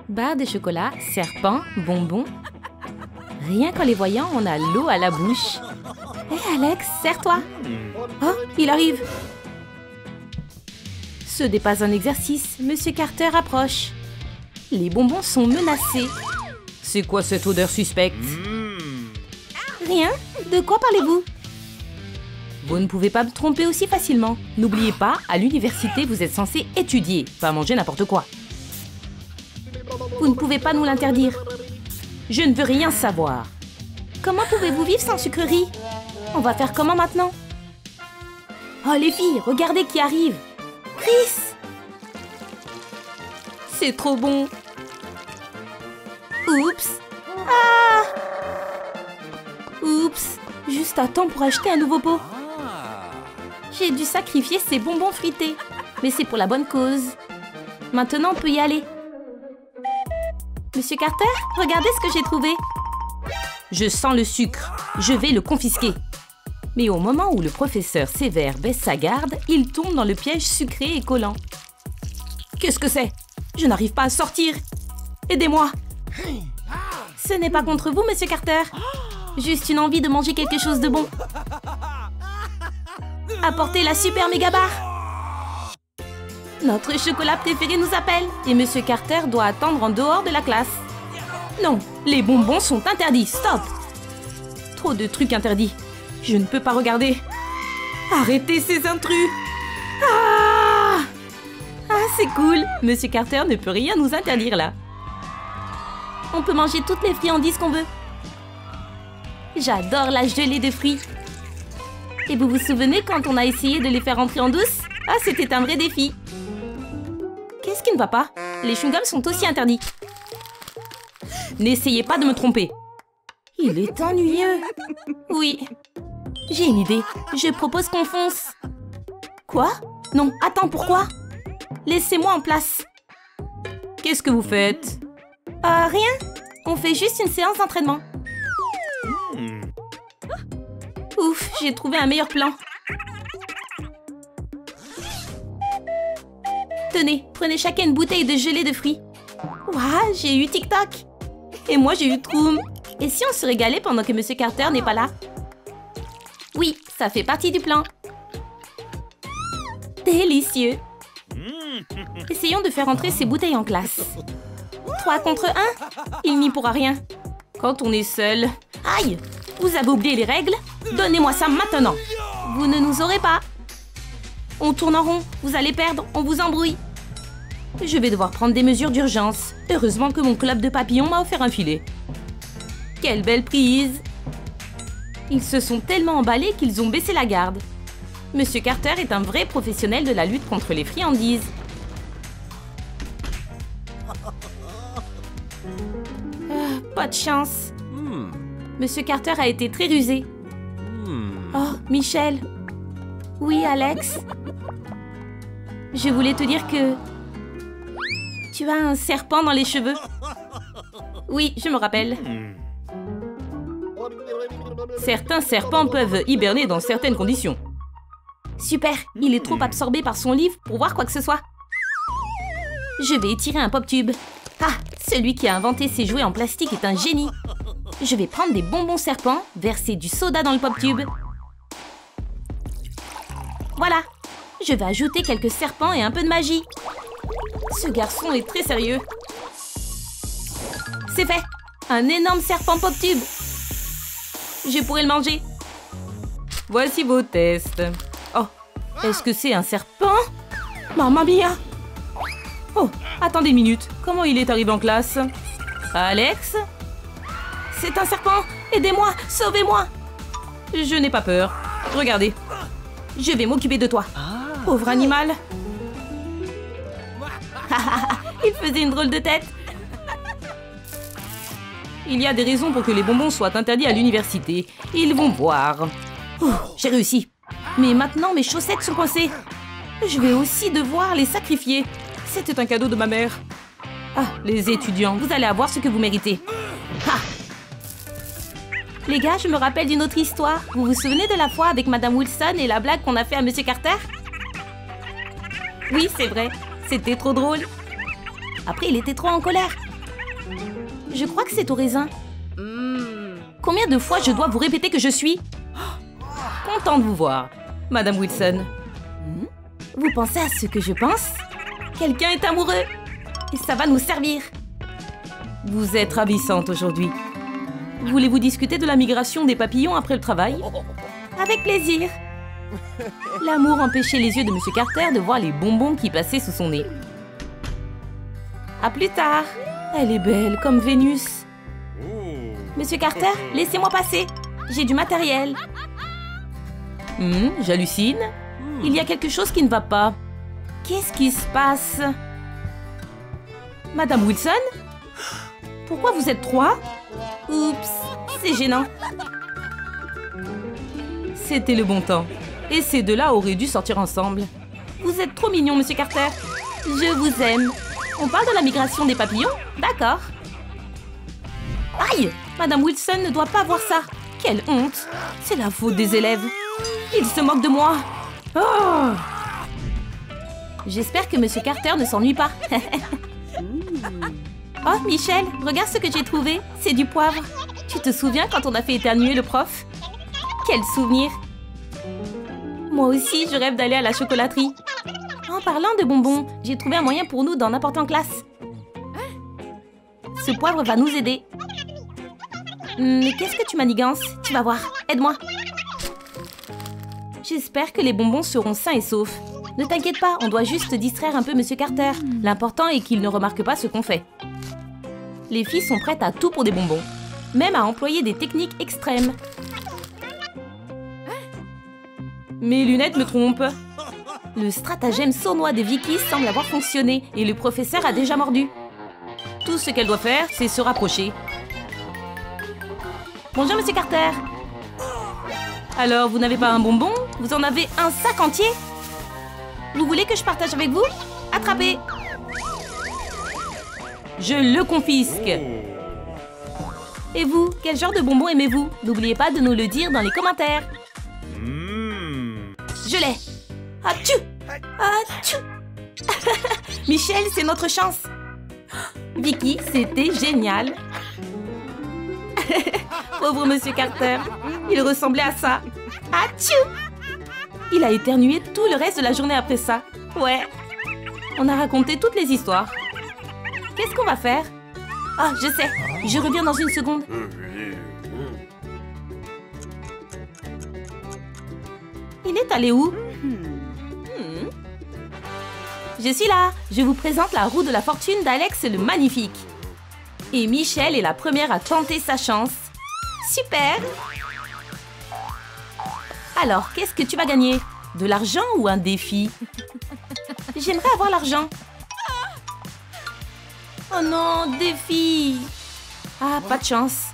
Barres de chocolat, serpents, bonbons. Rien qu'en les voyant, on a l'eau à la bouche. Hé Alex, serre-toi. Oh, il arrive. Ce n'est pas un exercice, Monsieur Carter approche. Les bonbons sont menacés. C'est quoi cette odeur suspecte? Rien. De quoi parlez-vous? Vous ne pouvez pas me tromper aussi facilement. N'oubliez pas, à l'université, vous êtes censé étudier, pas manger n'importe quoi. Vous ne pouvez pas nous l'interdire. Je ne veux rien savoir. Comment pouvez-vous vivre sans sucrerie? On va faire comment maintenant? Oh les filles, regardez qui arrive. Chris! C'est trop bon. Oups. Ah! Oups. Juste à temps pour acheter un nouveau pot. J'ai dû sacrifier ces bonbons frités. Mais c'est pour la bonne cause. Maintenant, on peut y aller. Monsieur Carter, regardez ce que j'ai trouvé. Je sens le sucre. Je vais le confisquer. Mais au moment où le professeur sévère baisse sa garde, il tombe dans le piège sucré et collant. Qu'est-ce que c'est? Je n'arrive pas à sortir. Aidez-moi. Ce n'est pas contre vous, Monsieur Carter. Juste une envie de manger quelque chose de bon. Apportez la super méga barre. Notre chocolat préféré nous appelle et Monsieur Carter doit attendre en dehors de la classe. Non, les bonbons sont interdits, stop. Trop de trucs interdits. Je ne peux pas regarder. Arrêtez ces intrus. Ah, c'est cool. Monsieur Carter ne peut rien nous interdire là. On peut manger toutes les friandises qu'on veut. J'adore la gelée de fruits. Et vous vous souvenez quand on a essayé de les faire entrer en douce? Ah, c'était un vrai défi. Qu'est-ce qui ne va pas? Les chewing-gums sont aussi interdits. N'essayez pas de me tromper. Il est ennuyeux. Oui. J'ai une idée. Je propose qu'on fonce. Quoi? Non, attends, pourquoi? Laissez-moi en place. Qu'est-ce que vous faites? Rien. On fait juste une séance d'entraînement. Ouf, j'ai trouvé un meilleur plan. Tenez, prenez chacun une bouteille de gelée de fruits. Waouh, j'ai eu TikTok. Et moi, j'ai eu Troum. Et si on se régalait pendant que Monsieur Carter n'est pas là? Oui, ça fait partie du plan. Délicieux. Essayons de faire entrer ces bouteilles en classe. 3 contre 1? Il n'y pourra rien. Quand on est seul... Aïe! Vous avez oublié les règles? Donnez-moi ça maintenant. Vous ne nous aurez pas. On tourne en rond. Vous allez perdre. On vous embrouille. Je vais devoir prendre des mesures d'urgence. Heureusement que mon club de papillons m'a offert un filet. Quelle belle prise! Ils se sont tellement emballés qu'ils ont baissé la garde. Monsieur Carter est un vrai professionnel de la lutte contre les friandises. Pas de chance. Monsieur Carter a été très rusé. Oh, Michel. Oui, Alex. Je voulais te dire que... Tu as un serpent dans les cheveux. Oui, je me rappelle. Certains serpents peuvent hiberner dans certaines conditions. Super, il est trop absorbé par son livre pour voir quoi que ce soit. Je vais étirer un pop-tube. Ah, celui qui a inventé ces jouets en plastique est un génie. Je vais prendre des bonbons serpents, verser du soda dans le pop-tube. Voilà, je vais ajouter quelques serpents et un peu de magie. Ce garçon est très sérieux. C'est fait, un énorme serpent pop-tube. Je pourrais le manger. Voici vos tests. Oh, est-ce que c'est un serpent? Mamma mia! Oh, attendez une minute. Comment il est arrivé en classe? Alex? C'est un serpent! Aidez-moi! Sauvez-moi! Je n'ai pas peur. Regardez. Je vais m'occuper de toi. Pauvre animal. Il faisait une drôle de tête. Il y a des raisons pour que les bonbons soient interdits à l'université. Ils vont voir. J'ai réussi. Mais maintenant, mes chaussettes sont coincées. Je vais aussi devoir les sacrifier. C'était un cadeau de ma mère. Ah, les étudiants, vous allez avoir ce que vous méritez. Ah! Les gars, je me rappelle d'une autre histoire. Vous vous souvenez de la fois avec Madame Wilson et la blague qu'on a fait à Monsieur Carter? Oui, c'est vrai. C'était trop drôle. Après, il était trop en colère. Je crois que c'est au raisin. Combien de fois je dois vous répéter que je suis... Content de vous voir, Madame Wilson. Vous pensez à ce que je pense? Quelqu'un est amoureux. Et ça va nous servir. Vous êtes ravissante aujourd'hui. Voulez-vous discuter de la migration des papillons après le travail? Avec plaisir. L'amour empêchait les yeux de Monsieur Carter de voir les bonbons qui passaient sous son nez. À plus tard. Elle est belle comme Vénus. Monsieur Carter, laissez-moi passer. J'ai du matériel. J'hallucine. Il y a quelque chose qui ne va pas. Qu'est-ce qui se passe? Madame Wilson? Pourquoi vous êtes 3? Oups, c'est gênant. C'était le bon temps. Et ces deux-là auraient dû sortir ensemble. Vous êtes trop mignon, Monsieur Carter. Je vous aime. On parle de la migration des papillons? D'accord. Aïe! Madame Wilson ne doit pas voir ça. Quelle honte! C'est la faute des élèves. Ils se moquent de moi. Oh! J'espère que Monsieur Carter ne s'ennuie pas. Oh, Michel, regarde ce que j'ai trouvé. C'est du poivre. Tu te souviens quand on a fait éternuer le prof? Quel souvenir! Moi aussi, je rêve d'aller à la chocolaterie. En parlant de bonbons, j'ai trouvé un moyen pour nous d'en apporter en classe. Ce poivre va nous aider. Mais qu'est-ce que tu manigances? Tu vas voir, aide-moi. J'espère que les bonbons seront sains et saufs. Ne t'inquiète pas, on doit juste distraire un peu Monsieur Carter. L'important est qu'il ne remarque pas ce qu'on fait. Les filles sont prêtes à tout pour des bonbons. Même à employer des techniques extrêmes. Mes lunettes me trompent. Le stratagème sournois de Vicky semble avoir fonctionné et le professeur a déjà mordu. Tout ce qu'elle doit faire, c'est se rapprocher. Bonjour, Monsieur Carter. Alors, vous n'avez pas un bonbon? Vous en avez un sac entier? Vous voulez que je partage avec vous? Attrapez! Je le confisque. Et vous, quel genre de bonbon aimez-vous? N'oubliez pas de nous le dire dans les commentaires. Je l'ai. Atchou! Atchou! Michel, c'est notre chance. Vicky, c'était génial. Pauvre Monsieur Carter, il ressemblait à ça. Atchou! Il a éternué tout le reste de la journée après ça. Ouais. On a raconté toutes les histoires. Qu'est-ce qu'on va faire? Ah, je sais. Je reviens dans une seconde. Il est allé où? Je suis là. Je vous présente la roue de la fortune d'Alex le Magnifique. Et Michel est la première à tenter sa chance. Super! Alors, qu'est-ce que tu vas gagner? De l'argent ou un défi? J'aimerais avoir l'argent. Oh non, défi! Ah, pas de chance.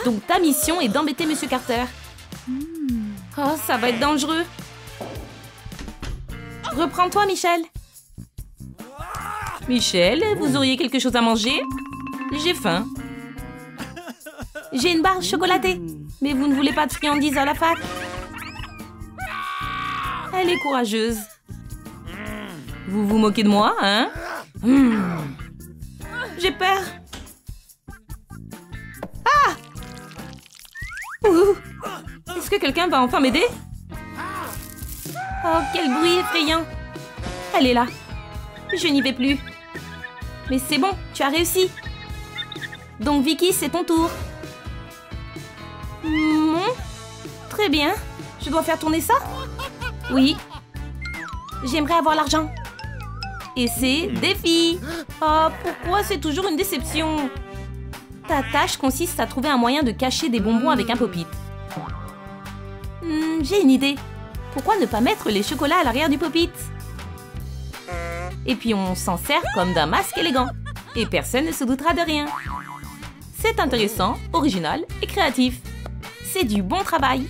Donc ta mission est d'embêter Monsieur Carter. Oh, ça va être dangereux. Reprends-toi, Michel. Michel, vous auriez quelque chose à manger? J'ai faim. J'ai une barre chocolatée. Mais vous ne voulez pas de friandises à la fac? Elle est courageuse. Vous vous moquez de moi, hein? J'ai peur. Ah! Est-ce que quelqu'un va enfin m'aider? Oh, quel bruit effrayant! Elle est là. Je n'y vais plus. Mais c'est bon, tu as réussi. Donc Vicky, c'est ton tour. Très bien. Je dois faire tourner ça? Oui. J'aimerais avoir l'argent. Et c'est défi. Oh, pourquoi c'est toujours une déception? Ta tâche consiste à trouver un moyen de cacher des bonbons avec un pop-it. J'ai une idée. Pourquoi ne pas mettre les chocolats à l'arrière du pop-it? Et puis on s'en sert comme d'un masque élégant. Et personne ne se doutera de rien. C'est intéressant, original et créatif. C'est du bon travail.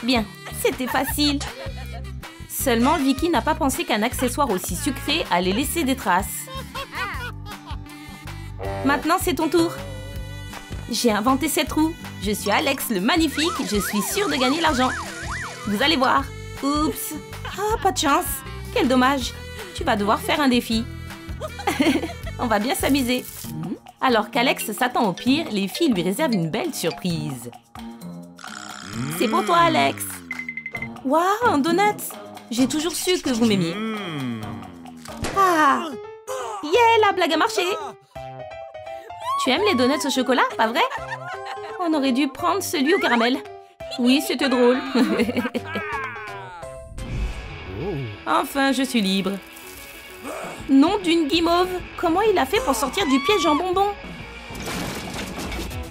Bien, c'était facile. Seulement, Vicky n'a pas pensé qu'un accessoire aussi sucré allait laisser des traces. Maintenant, c'est ton tour. J'ai inventé cette roue. Je suis Alex le Magnifique. Je suis sûre de gagner l'argent. Vous allez voir. Oups. Ah, pas de chance. Quel dommage. Tu vas devoir faire un défi. On va bien s'amuser. Alors qu'Alex s'attend au pire, les filles lui réservent une belle surprise. C'est pour toi, Alex. Waouh, un donut. J'ai toujours su que vous m'aimiez. Ah. Yeah, la blague a marché. Tu aimes les donuts au chocolat, pas vrai? On aurait dû prendre celui au caramel. Oui, c'était drôle. Enfin, je suis libre. Nom d'une guimauve. Comment il a fait pour sortir du piège en bonbon?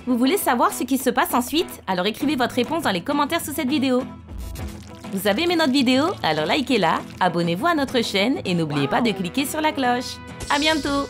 Vous voulez savoir ce qui se passe ensuite? Alors écrivez votre réponse dans les commentaires sous cette vidéo. Vous avez aimé notre vidéo? Alors likez-la, abonnez-vous à notre chaîne et n'oubliez pas de cliquer sur la cloche. À bientôt!